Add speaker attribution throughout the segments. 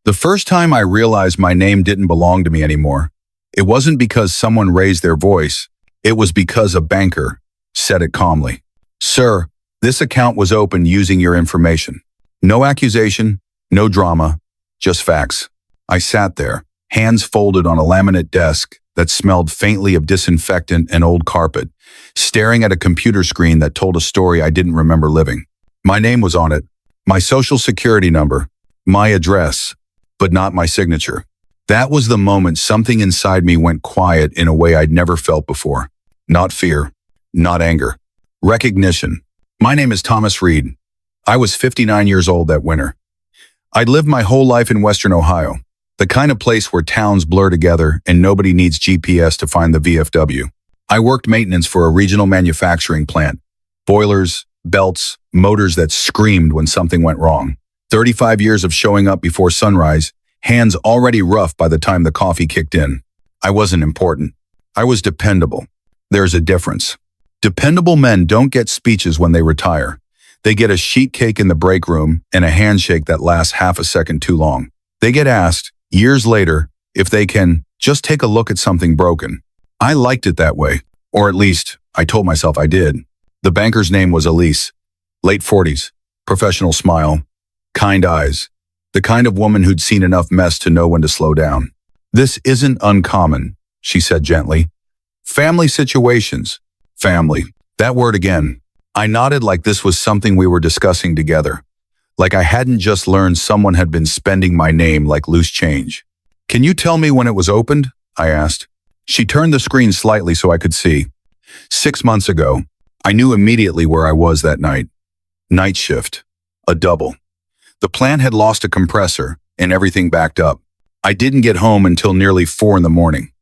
Speaker 1: The first time I realized my name didn't belong to me anymore, it wasn't because someone raised their voice. It was because a banker said it calmly. "Sir, this account was opened using your information. No accusation, no drama, just facts." I sat there, hands folded on a laminate desk that smelled faintly of disinfectant and old carpet, staring at a computer screen that told a story I didn't remember living. My name was on it, my social security number, my address, but not my signature. That was the moment something inside me went quiet in a way I'd never felt before. Not fear, not anger, recognition. My name is Thomas Reed. I was 59 years old that winter. I'd lived my whole life in Western Ohio, the kind of place where towns blur together and nobody needs GPS to find the VFW. I worked maintenance for a regional manufacturing plant. Boilers, belts, motors that screamed when something went wrong. 35 years of showing up before sunrise, hands already rough by the time the coffee kicked in. I wasn't important. I was dependable. There's a difference. Dependable men don't get speeches when they retire. They get a sheet cake in the break room and a handshake that lasts half a second too long. They get asked, years later, if they can just take a look at something broken. I liked it that way, or at least I told myself I did. The banker's name was Elise, late 40s, professional smile, kind eyes, the kind of woman who'd seen enough mess to know when to slow down. "This isn't uncommon," she said gently. "Family situations. Family. That word again." I nodded like this was something we were discussing together, like I hadn't just learned someone had been spending my name like loose change. "Can you tell me when it was opened?" I asked. She turned the screen slightly so I could see. 6 months ago. I knew immediately where I was that night. Night shift. A double. The plant had lost a compressor and everything backed up. I didn't get home until nearly 4 in the morning.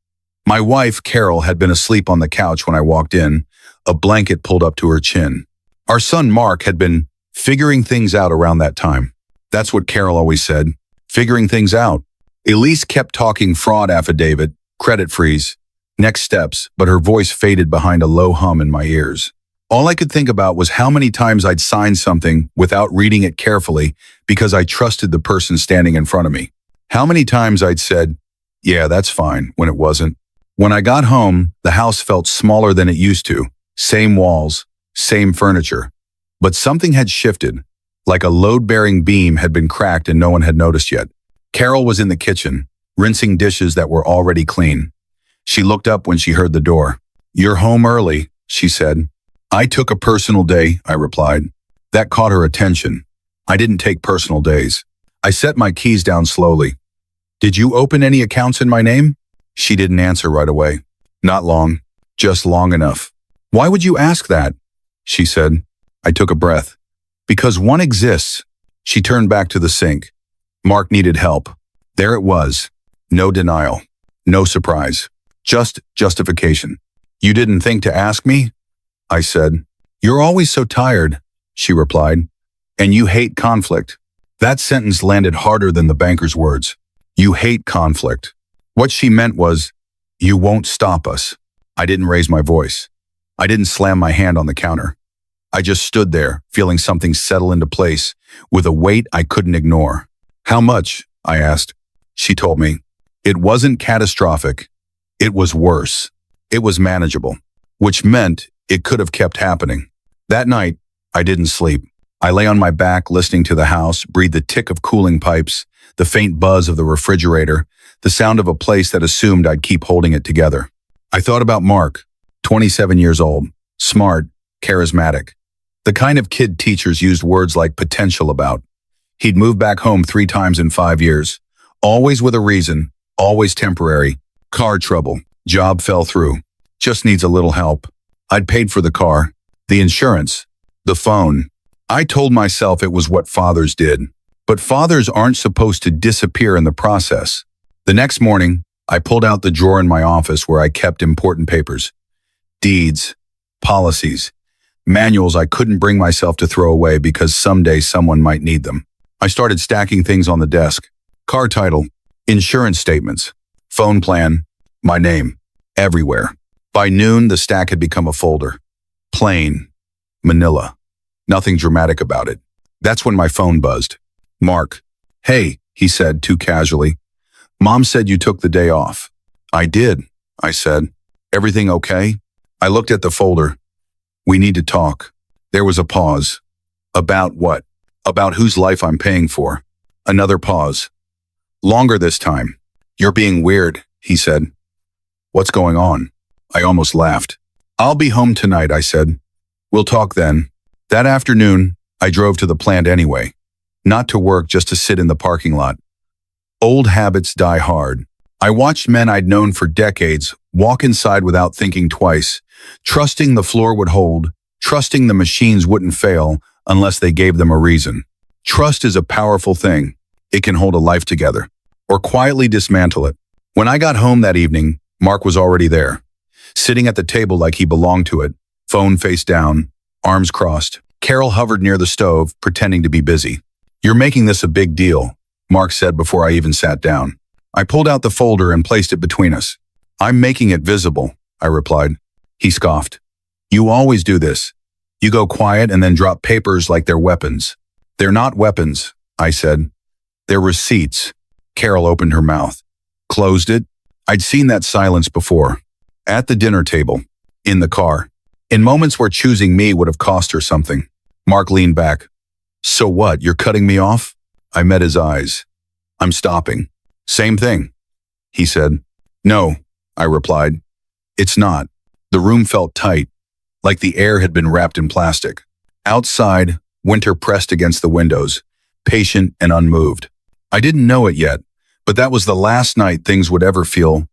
Speaker 1: My wife, Carol, had been asleep on the couch when I walked in, a blanket pulled up to her chin. Our son, Mark, had been figuring things out around that time. That's what Carol always said, figuring things out. Elise kept talking fraud affidavit, credit freeze, next steps, but her voice faded behind a low hum in my ears. All I could think about was how many times I'd signed something without reading it carefully because I trusted the person standing in front of me. How many times I'd said, "Yeah, that's fine," when it wasn't. When I got home, the house felt smaller than it used to. Same walls, same furniture. But something had shifted, like a load-bearing beam had been cracked and no one had noticed yet. Carol was in the kitchen, rinsing dishes that were already clean. She looked up when she heard the door. "You're home early," she said. "I took a personal day," I replied. That caught her attention. I didn't take personal days. I set my keys down slowly. "Did you open any accounts in my name?" She didn't answer right away. "Not long, just long enough." "Why would you ask that?" she said. I took a breath. "Because one exists." She turned back to the sink. Mark needed help. There it was. No denial. No surprise. Just justification. "You didn't think to ask me?" I said. "You're always so tired," she replied. "And you hate conflict." That sentence landed harder than the banker's words. You hate conflict. What she meant was, you won't stop us. I didn't raise my voice. I didn't slam my hand on the counter. I just stood there, feeling something settle into place, with a weight I couldn't ignore. "How much?" I asked. She told me. It wasn't catastrophic. It was worse. It was manageable, which meant it could have kept happening. That night, I didn't sleep. I lay on my back listening to the house, breathed the tick of cooling pipes, the faint buzz of the refrigerator, the sound of a place that assumed I'd keep holding it together. I thought about Mark, 27 years old, smart, charismatic. The kind of kid teachers used words like potential about. He'd moved back home 3 times in 5 years, always with a reason, always temporary. Car trouble, job fell through, just needs a little help. I'd paid for the car, the insurance, the phone. I told myself it was what fathers did. But fathers aren't supposed to disappear in the process. The next morning, I pulled out the drawer in my office where I kept important papers. Deeds, policies, manuals I couldn't bring myself to throw away because someday someone might need them. I started stacking things on the desk. Car title, insurance statements, phone plan, my name, everywhere. By noon, the stack had become a folder. Plain, manila. Nothing dramatic about it. That's when my phone buzzed. "Mark." "Hey," he said too casually. Mom said you took the day off. I did, I said. Everything okay? I looked at the folder. We need to talk. There was a pause. About what? About whose life I'm paying for. Another pause. Longer this time. You're being weird, he said. What's going on? I almost laughed. I'll be home tonight, I said. We'll talk then. That afternoon, I drove to the plant anyway. Not to work, just to sit in the parking lot. Old habits die hard. I watched men I'd known for decades walk inside without thinking twice, trusting the floor would hold, trusting the machines wouldn't fail unless they gave them a reason. Trust is a powerful thing. It can hold a life together, or quietly dismantle it. When I got home that evening, Mark was already there, sitting at the table like he belonged to it, phone face down, arms crossed. Carol hovered near the stove, pretending to be busy. You're making this a big deal, Mark said before I even sat down. I pulled out the folder and placed it between us. I'm making it visible, I replied. He scoffed. You always do this. You go quiet and then drop papers like they're weapons. They're not weapons, I said. They're receipts. Carol opened her mouth. Closed it. I'd seen that silence before. At the dinner table. In the car. In moments where choosing me would have cost her something. Mark leaned back. So what, you're cutting me off? I met his eyes. I'm stopping. Same thing, he said. No, I replied. It's not. The room felt tight, like the air had been wrapped in plastic. Outside, winter pressed against the windows, patient and unmoved. I didn't know it yet, but that was the last night things would ever feel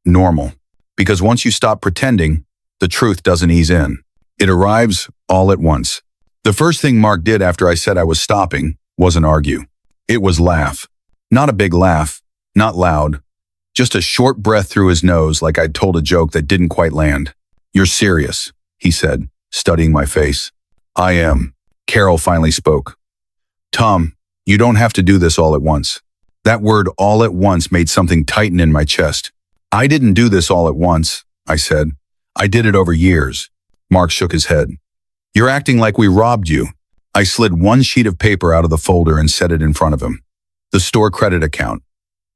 Speaker 1: normal. Because once you stop pretending, the truth doesn't ease in. It arrives all at once. The first thing Mark did after I said I was stopping wasn't argue. It was laugh. Not a big laugh, not loud. Just a short breath through his nose like I'd told a joke that didn't quite land. You're serious, he said, studying my face. I am. Carol finally spoke. Tom, you don't have to do this all at once. That word all at once made something tighten in my chest. I didn't do this all at once, I said. I did it over years. Mark shook his head. You're acting like we robbed you. I slid one sheet of paper out of the folder and set it in front of him. The store credit account.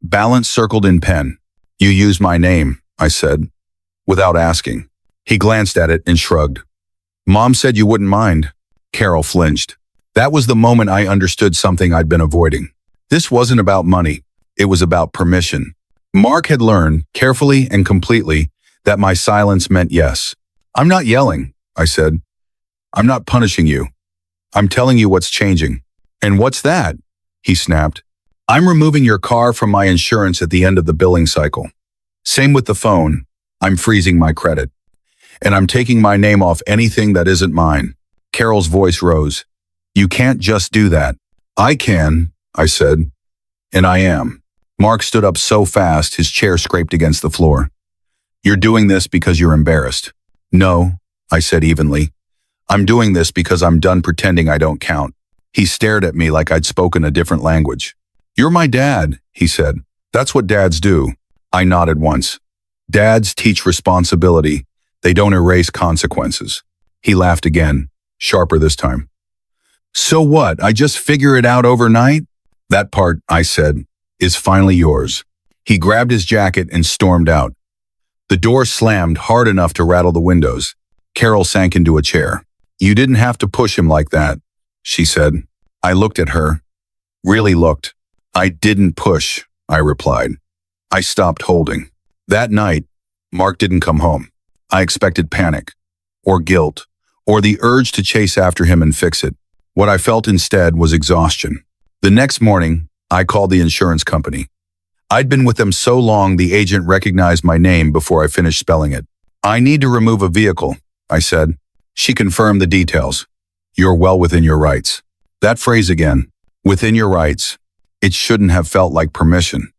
Speaker 1: Balance circled in pen. You used my name, I said, without asking. He glanced at it and shrugged. Mom said you wouldn't mind. Carol flinched. That was the moment I understood something I'd been avoiding. This wasn't about money. It was about permission. Mark had learned, carefully and completely, that my silence meant yes. I'm not yelling, I said. I'm not punishing you. I'm telling you what's changing. And what's that? He snapped. I'm removing your car from my insurance at the end of the billing cycle. Same with the phone. I'm freezing my credit. And I'm taking my name off anything that isn't mine. Carol's voice rose. You can't just do that. I can, I said. And I am. Mark stood up so fast his chair scraped against the floor. You're doing this because you're embarrassed. No, I said evenly. I'm doing this because I'm done pretending I don't count. He stared at me like I'd spoken a different language. You're my dad, he said. That's what dads do. I nodded once. Dads teach responsibility. They don't erase consequences. He laughed again, sharper this time. So what, I just figure it out overnight? That part, I said, is finally yours. He grabbed his jacket and stormed out. The door slammed hard enough to rattle the windows. Carol sank into a chair. You didn't have to push him like that, she said. I looked at her. Really looked. I didn't push, I replied. I stopped holding. That night, Mark didn't come home. I expected panic, or guilt, or the urge to chase after him and fix it. What I felt instead was exhaustion. The next morning, I called the insurance company. I'd been with them so long the agent recognized my name before I finished spelling it. I need to remove a vehicle, I said. She confirmed the details. You're well within your rights. That phrase again, within your rights. It shouldn't have felt like permission,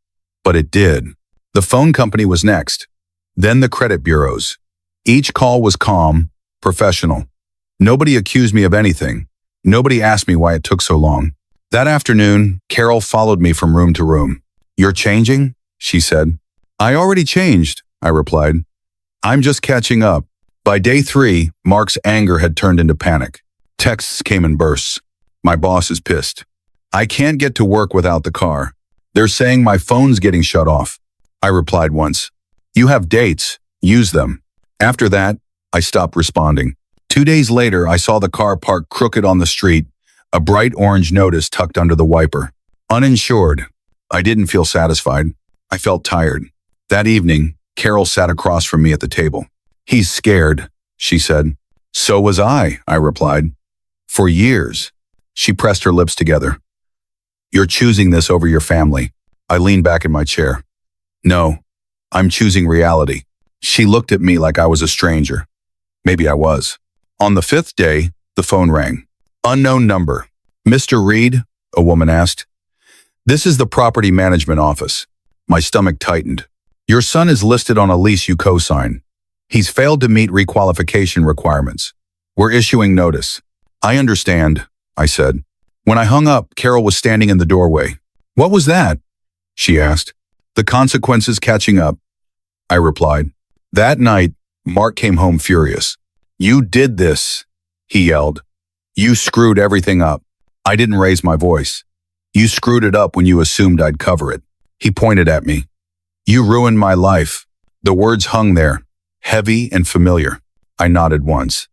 Speaker 1: but it did. The phone company was next, then the credit bureaus. Each call was calm, professional. Nobody accused me of anything. Nobody asked me why it took so long. That afternoon, Carol followed me from room to room. You're changing? She said. I already changed, I replied. I'm just catching up. By day 3, Mark's anger had turned into panic. Texts came in bursts. My boss is pissed. I can't get to work without the car. They're saying my phone's getting shut off. I replied once. You have dates. Use them. After that, I stopped responding. 2 days later, I saw the car parked crooked on the street, a bright orange notice tucked under the wiper. Uninsured. I didn't feel satisfied. I felt tired. That evening, Carol sat across from me at the table. He's scared, she said. So was I replied. For years. She pressed her lips together. You're choosing this over your family. I leaned back in my chair. No, I'm choosing reality. She looked at me like I was a stranger. Maybe I was. On the 5th day, the phone rang. Unknown number. Mr. Reed? A woman asked. This is the property management office. My stomach tightened. Your son is listed on a lease you co-sign. He's failed to meet requalification requirements. We're issuing notice. I understand, I said. When I hung up, Carol was standing in the doorway. What was that? She asked. The consequences catching up, I replied. That night, Mark came home furious. You did this, he yelled. You screwed everything up. I didn't raise my voice. You screwed it up when you assumed I'd cover it. He pointed at me. You ruined my life. The words hung there, heavy and familiar. I nodded once.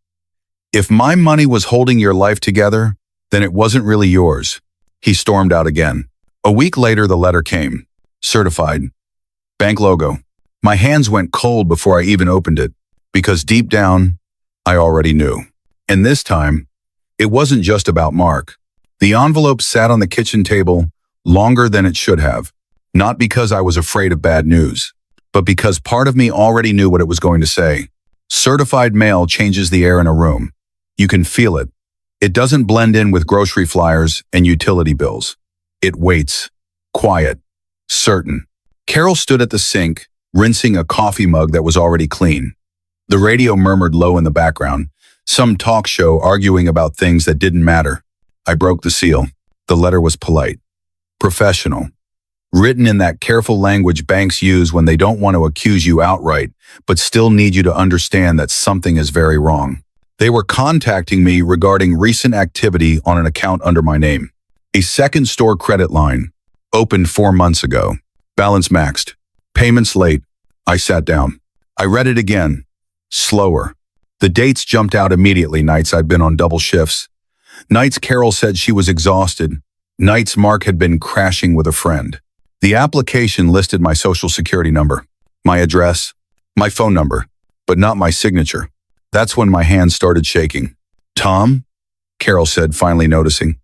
Speaker 1: If my money was holding your life together, then it wasn't really yours. He stormed out again. A week later, the letter came. Certified. Bank logo. My hands went cold before I even opened it, because deep down, I already knew. And this time, it wasn't just about Mark. The envelope sat on the kitchen table longer than it should have, not because I was afraid of bad news, but because part of me already knew what it was going to say. Certified mail changes the air in a room. You can feel it. It doesn't blend in with grocery flyers and utility bills. It waits, quiet, certain. Carol stood at the sink, rinsing a coffee mug that was already clean. The radio murmured low in the background, some talk show arguing about things that didn't matter. I broke the seal. The letter was polite, professional, written in that careful language banks use when they don't want to accuse you outright, but still need you to understand that something is very wrong. They were contacting me regarding recent activity on an account under my name. A second store credit line, opened 4 months ago. Balance maxed. Payments late. I sat down. I read it again. Slower. The dates jumped out immediately. Nights I'd been on double shifts. Nights Carol said she was exhausted. Nights Mark had been crashing with a friend. The application listed my social security number, my address, my phone number, but not my signature. That's when my hands started shaking. Tom? Carol said, finally noticing.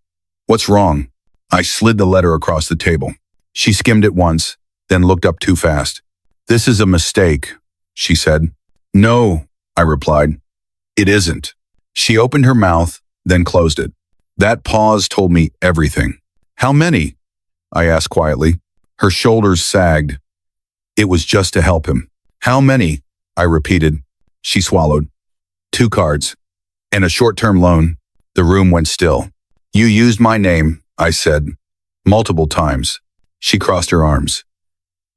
Speaker 1: What's wrong? I slid the letter across the table. She skimmed it once, then looked up too fast. This is a mistake, she said. No, I replied. It isn't. She opened her mouth, then closed it. That pause told me everything. How many? I asked quietly. Her shoulders sagged. It was just to help him. How many? I repeated. She swallowed. 2 cards. And a short-term loan. The room went still. You used my name, I said. Multiple times. She crossed her arms.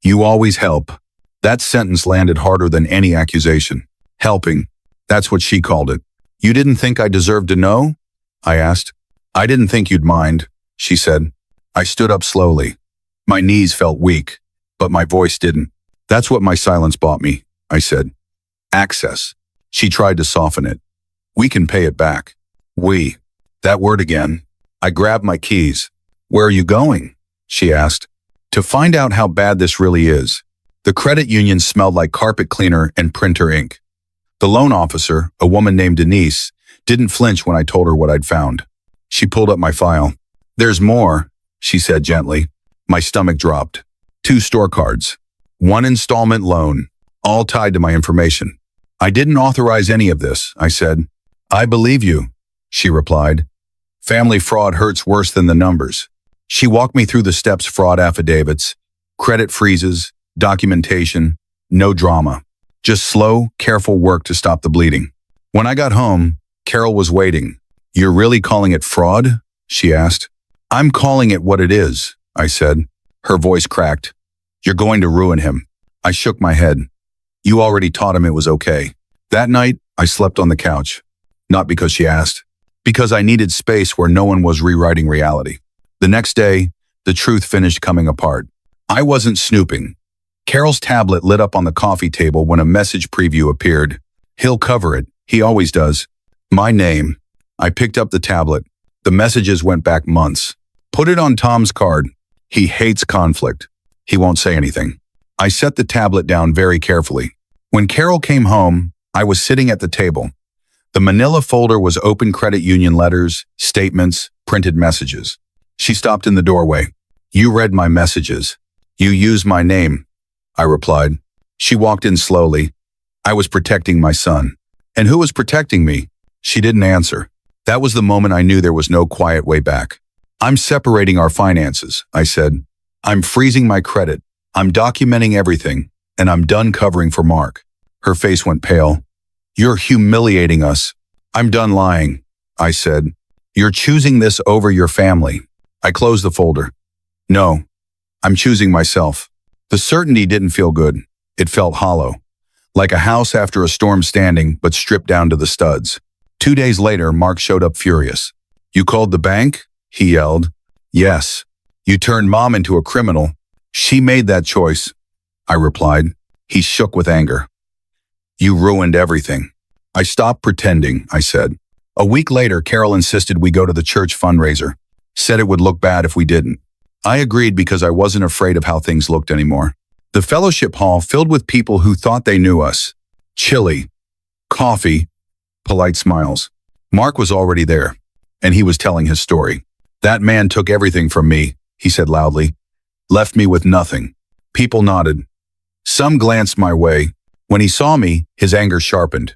Speaker 1: You always help. That sentence landed harder than any accusation. Helping. That's what she called it. You didn't think I deserved to know? I asked. I didn't think you'd mind, she said. I stood up slowly. My knees felt weak, but my voice didn't. That's what my silence bought me, I said. Access. She tried to soften it. We can pay it back. We. That word again. I grabbed my keys. Where are you going? She asked. To find out how bad this really is. The credit union smelled like carpet cleaner and printer ink. The loan officer, a woman named Denise, didn't flinch when I told her what I'd found. She pulled up my file. There's more, she said gently. My stomach dropped. 2 store cards. 1 installment loan, all tied to my information. I didn't authorize any of this, I said. I believe you, she replied. Family fraud hurts worse than the numbers. She walked me through the steps: fraud affidavits, credit freezes, documentation, no drama. Just slow, careful work to stop the bleeding. When I got home, Carol was waiting. You're really calling it fraud? She asked. I'm calling it what it is, I said. Her voice cracked. You're going to ruin him. I shook my head. You already taught him it was okay. That night, I slept on the couch. Not because she asked. Because I needed space where no one was rewriting reality. The next day, the truth finished coming apart. I wasn't snooping. Carol's tablet lit up on the coffee table when a message preview appeared. He'll cover it. He always does. My name. I picked up the tablet. The messages went back months. Put it on Tom's card. He hates conflict. He won't say anything. I set the tablet down very carefully. When Carol came home, I was sitting at the table. The manila folder was open credit union letters, statements, printed messages. She stopped in the doorway. You read my messages. You used my name, I replied. She walked in slowly. I was protecting my son. And who was protecting me? She didn't answer. That was the moment I knew there was no quiet way back. I'm separating our finances, I said. I'm freezing my credit. I'm documenting everything, and I'm done covering for Mark. Her face went pale. You're humiliating us. I'm done lying, I said. You're choosing this over your family. I closed the folder. No, I'm choosing myself. The certainty didn't feel good. It felt hollow. Like a house after a storm standing, but stripped down to the studs. 2 days later, Mark showed up furious. You called the bank? He yelled. Yes. You turned Mom into a criminal. She made that choice, I replied. He shook with anger. You ruined everything. I stopped pretending, I said. A week later, Carol insisted we go to the church fundraiser. Said it would look bad if we didn't. I agreed because I wasn't afraid of how things looked anymore. The fellowship hall filled with people who thought they knew us. Chili, coffee, polite smiles. Mark was already there, and he was telling his story. That man took everything from me, he said loudly. Left me with nothing. People nodded. Some glanced my way. When he saw me, his anger sharpened.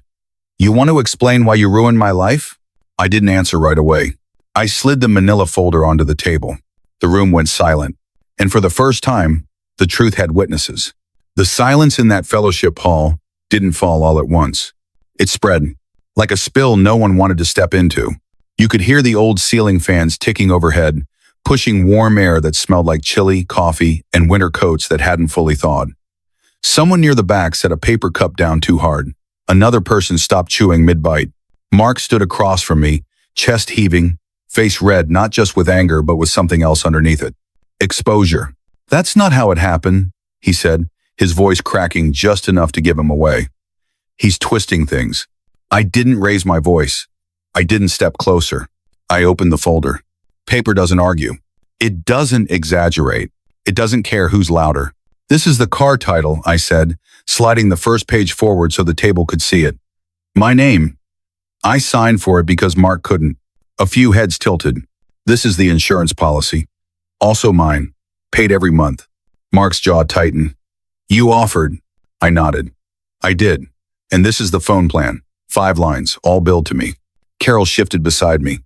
Speaker 1: You want to explain why you ruined my life? I didn't answer right away. I slid the manila folder onto the table. The room went silent. And for the first time, the truth had witnesses. The silence in that fellowship hall didn't fall all at once. It spread, like a spill no one wanted to step into. You could hear the old ceiling fans ticking overhead, pushing warm air that smelled like chili, coffee, and winter coats that hadn't fully thawed. Someone near the back set a paper cup down too hard. Another person stopped chewing mid-bite. Mark stood across from me, chest heaving, face red not just with anger but with something else underneath it. Exposure. That's not how it happened, he said, his voice cracking just enough to give him away. He's twisting things. I didn't raise my voice. I didn't step closer. I opened the folder. Paper doesn't argue. It doesn't exaggerate. It doesn't care who's louder. This is the car title, I said, sliding the first page forward so the table could see it. My name. I signed for it because Mark couldn't. A few heads tilted. This is the insurance policy. Also mine. Paid every month. Mark's jaw tightened. You offered. I nodded. I did. And this is the phone plan. 5 lines, all billed to me. Carol shifted beside me.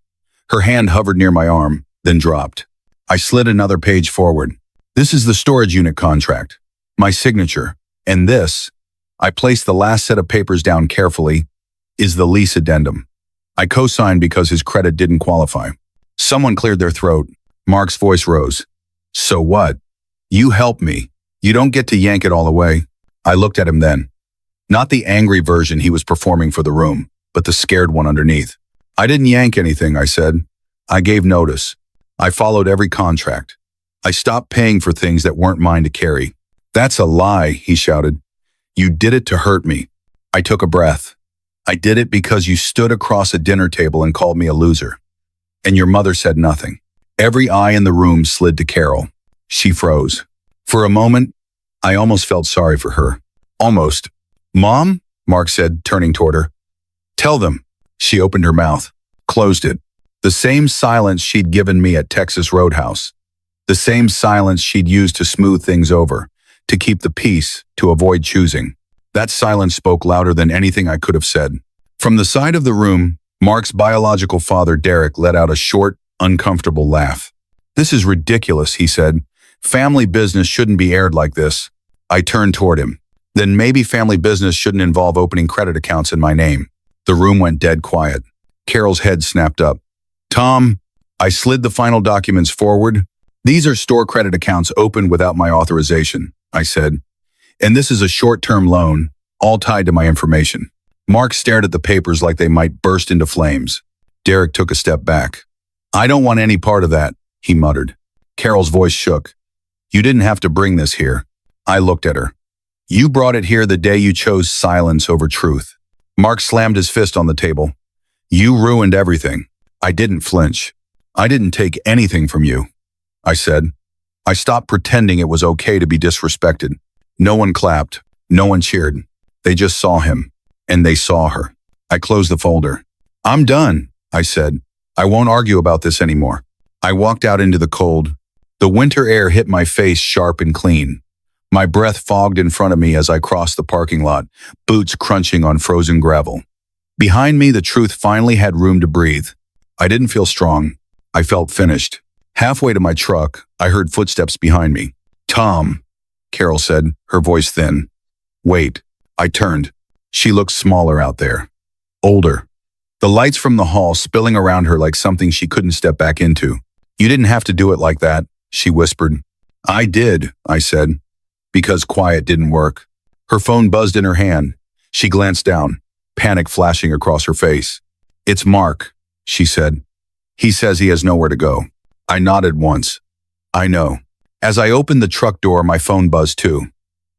Speaker 1: Her hand hovered near my arm, then dropped. I slid another page forward. This is the storage unit contract. My signature. And this, I placed the last set of papers down carefully, is the lease addendum. I co-signed because his credit didn't qualify. Someone cleared their throat. Mark's voice rose. So what? You help me. You don't get to yank it all away. I looked at him then. Not the angry version he was performing for the room, but the scared one underneath. I didn't yank anything, I said. I gave notice. I followed every contract. I stopped paying for things that weren't mine to carry. That's a lie, he shouted. You did it to hurt me. I took a breath. I did it because you stood across a dinner table and called me a loser. And your mother said nothing. Every eye in the room slid to Carol. She froze. For a moment, I almost felt sorry for her. Almost. Mom? Mark said, turning toward her. Tell them. She opened her mouth, closed it. The same silence she'd given me at Texas Roadhouse. The same silence she'd used to smooth things over, to keep the peace, to avoid choosing. That silence spoke louder than anything I could have said. From the side of the room, Mark's biological father, Derek, let out a short, uncomfortable laugh. This is ridiculous, he said. Family business shouldn't be aired like this. I turned toward him. Then maybe family business shouldn't involve opening credit accounts in my name. The room went dead quiet. Carol's head snapped up. Tom, I slid the final documents forward. These are store credit accounts opened without my authorization, I said. And this is a short-term loan, all tied to my information. Mark stared at the papers like they might burst into flames. Derek took a step back. I don't want any part of that, he muttered. Carol's voice shook. You didn't have to bring this here. I looked at her. You brought it here the day you chose silence over truth. Mark slammed his fist on the table. You ruined everything. I didn't flinch. I didn't take anything from you, I said. I stopped pretending it was okay to be disrespected. No one clapped. No one cheered. They just saw him. And they saw her. I closed the folder. I'm done, I said. I won't argue about this anymore. I walked out into the cold. The winter air hit my face sharp and clean. My breath fogged in front of me as I crossed the parking lot, boots crunching on frozen gravel. Behind me, the truth finally had room to breathe. I didn't feel strong. I felt finished. Halfway to my truck, I heard footsteps behind me. Tom, Carol said, her voice thin. Wait. I turned. She looked smaller out there. Older. The lights from the hall spilling around her like something she couldn't step back into. You didn't have to do it like that, she whispered. I did, I said. Because quiet didn't work. Her phone buzzed in her hand. She glanced down, panic flashing across her face. It's Mark, she said. He says he has nowhere to go. I nodded once. I know. As I opened the truck door, my phone buzzed too.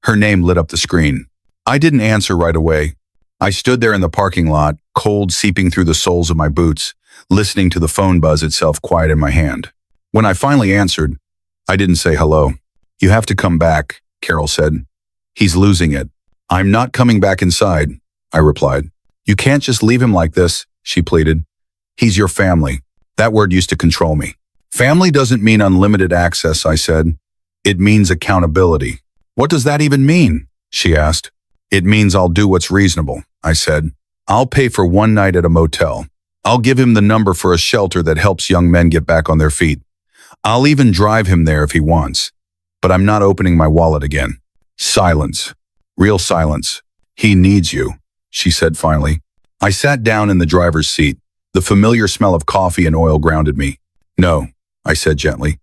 Speaker 1: Her name lit up the screen. I didn't answer right away. I stood there in the parking lot, cold seeping through the soles of my boots, listening to the phone buzz itself quiet in my hand. When I finally answered, I didn't say hello. You have to come back, Carol said. He's losing it. I'm not coming back inside, I replied. You can't just leave him like this, she pleaded. He's your family. That word used to control me. Family doesn't mean unlimited access, I said. It means accountability. What does that even mean? She asked. It means I'll do what's reasonable, I said. I'll pay for one night at a motel. I'll give him the number for a shelter that helps young men get back on their feet. I'll even drive him there if he wants. But I'm not opening my wallet again. Silence. Real silence. He needs you, she said finally. I sat down in the driver's seat. The familiar smell of coffee and oil grounded me. No, I said gently.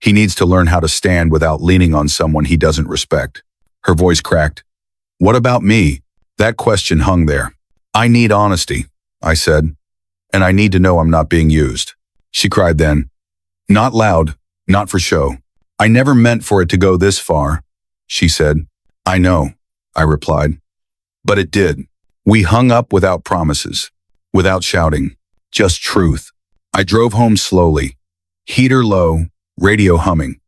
Speaker 1: He needs to learn how to stand without leaning on someone he doesn't respect. Her voice cracked. What about me? That question hung there. I need honesty, I said. And I need to know I'm not being used. She cried then. Not loud, not for show. I never meant for it to go this far, she said. I know, I replied. But it did. We hung up without promises, without shouting, just truth. I drove home slowly, heater low, radio humming.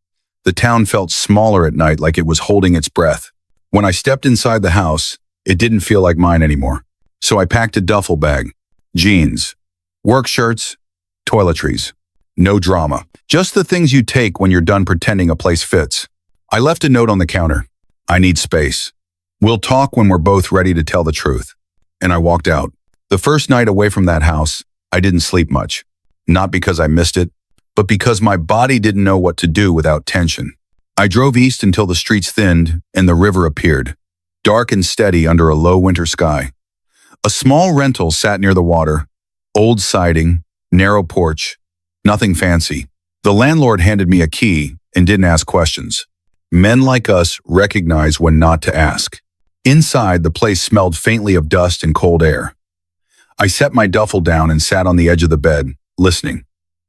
Speaker 1: The town felt smaller at night, like it was holding its breath. When I stepped inside the house, it didn't feel like mine anymore. So I packed a duffel bag, jeans, work shirts, toiletries. No drama. Just the things you take when you're done pretending a place fits. I left a note on the counter. I need space. We'll talk when we're both ready to tell the truth. And I walked out. The first night away from that house, I didn't sleep much. Not because I missed it, but because my body didn't know what to do without tension. I drove east until the streets thinned and the river appeared, dark and steady under a low winter sky. A small rental sat near the water, old siding, narrow porch, nothing fancy. The landlord handed me a key and didn't ask questions. Men like us recognize when not to ask. Inside, the place smelled faintly of dust and cold air. I set my duffel down and sat on the edge of the bed, listening.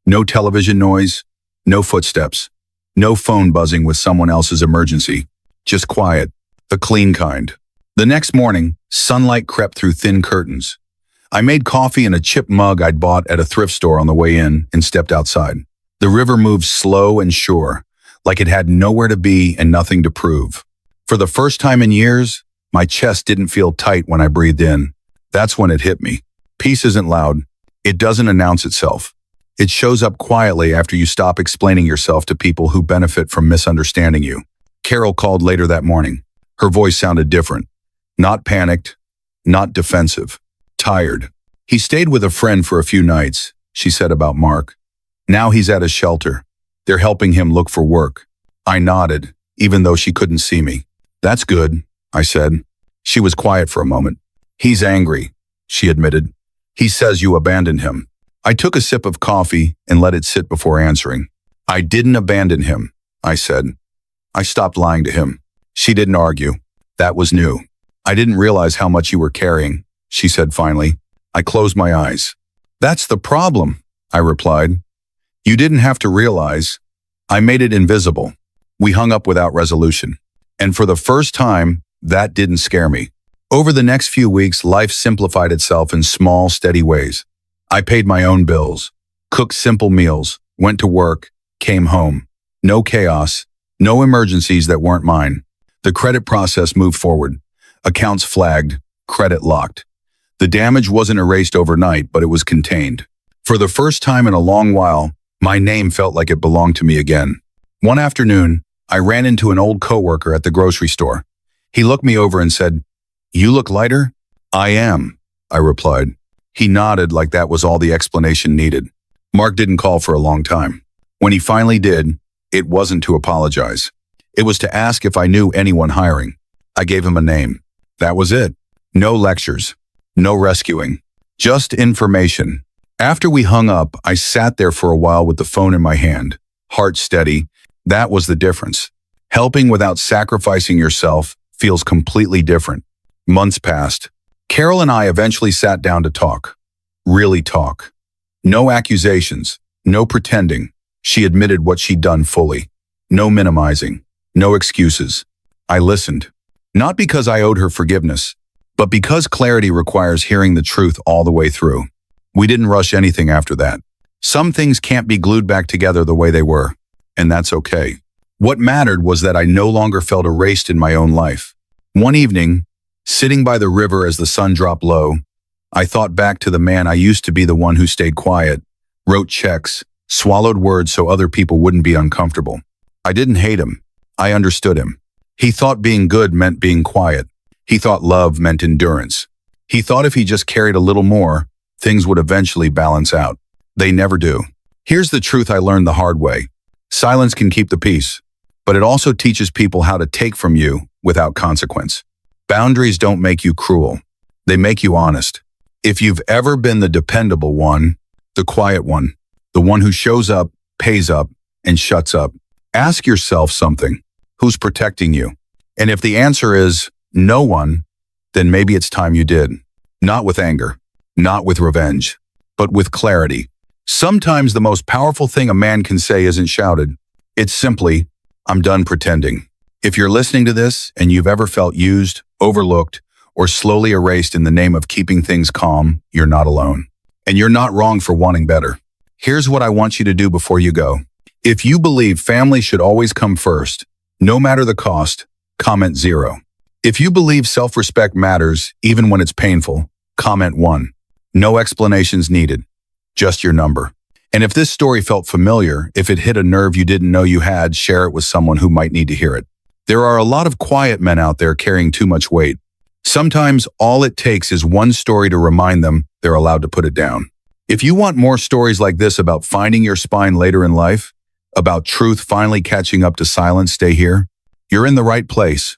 Speaker 1: No television noise, no footsteps, no phone buzzing with someone else's emergency. Just quiet, the clean kind. The next morning, sunlight crept through thin curtains. I made coffee in a chip mug I'd bought at a thrift store on the way in and stepped outside. The river moved slow and sure, like it had nowhere to be and nothing to prove. For the first time in years, my chest didn't feel tight when I breathed in. That's when it hit me. Peace isn't loud. It doesn't announce itself. It shows up quietly after you stop explaining yourself to people who benefit from misunderstanding you. Carol called later that morning. Her voice sounded different. Not panicked, not defensive. Tired. He stayed with a friend for a few nights, she said about Mark. Now he's at a shelter. They're helping him look for work. I nodded, even though she couldn't see me. That's good, I said. She was quiet for a moment. He's angry, she admitted. He says you abandoned him. I took a sip of coffee and let it sit before answering. I didn't abandon him, I said. I stopped lying to him. She didn't argue. That was new. I didn't realize how much you were carrying, she said finally. I closed my eyes. That's the problem, I replied. You didn't have to realize. I made it invisible. We hung up without resolution. And for the first time, that didn't scare me. Over the next few weeks, life simplified itself in small, steady ways. I paid my own bills, cooked simple meals, went to work, came home. No chaos, no emergencies that weren't mine. The credit process moved forward. Accounts flagged, credit locked. The damage wasn't erased overnight, but it was contained. For the first time in a long while, my name felt like it belonged to me again. One afternoon, I ran into an old coworker at the grocery store. He looked me over and said, "You look lighter?" "I am," I replied. He nodded like that was all the explanation needed. Mark didn't call for a long time. When he finally did, it wasn't to apologize. It was to ask if I knew anyone hiring. I gave him a name. That was it. No lectures. No rescuing. Just information. After we hung up, I sat there for a while with the phone in my hand, heart steady. That was the difference. Helping without sacrificing yourself feels completely different. Months passed. Carol and I eventually sat down to talk. Really talk. No accusations. No pretending. She admitted what she'd done fully. No minimizing. No excuses. I listened. Not because I owed her forgiveness, but because clarity requires hearing the truth all the way through. We didn't rush anything after that. Some things can't be glued back together the way they were, and that's okay. What mattered was that I no longer felt erased in my own life. One evening, sitting by the river as the sun dropped low, I thought back to the man I used to be, the one who stayed quiet, wrote checks, swallowed words so other people wouldn't be uncomfortable. I didn't hate him. I understood him. He thought being good meant being quiet. He thought love meant endurance. He thought if he just carried a little more, things would eventually balance out. They never do. Here's the truth I learned the hard way. Silence can keep the peace, but it also teaches people how to take from you without consequence. Boundaries don't make you cruel. They make you honest. If you've ever been the dependable one, the quiet one, the one who shows up, pays up, and shuts up, ask yourself something. Who's protecting you? And if the answer is no one, then maybe it's time you did. Not with anger, not with revenge, but with clarity. Sometimes the most powerful thing a man can say isn't shouted. It's simply, "I'm done pretending." If you're listening to this and you've ever felt used, overlooked, or slowly erased in the name of keeping things calm, you're not alone. And you're not wrong for wanting better. Here's what I want you to do before you go. If you believe family should always come first, no matter the cost, comment 0. If you believe self-respect matters, even when it's painful, comment 1. No explanations needed, just your number. And if this story felt familiar, if it hit a nerve you didn't know you had, share it with someone who might need to hear it. There are a lot of quiet men out there carrying too much weight. Sometimes all it takes is one story to remind them they're allowed to put it down. If you want more stories like this about finding your spine later in life, about truth finally catching up to silence, stay here. You're in the right place.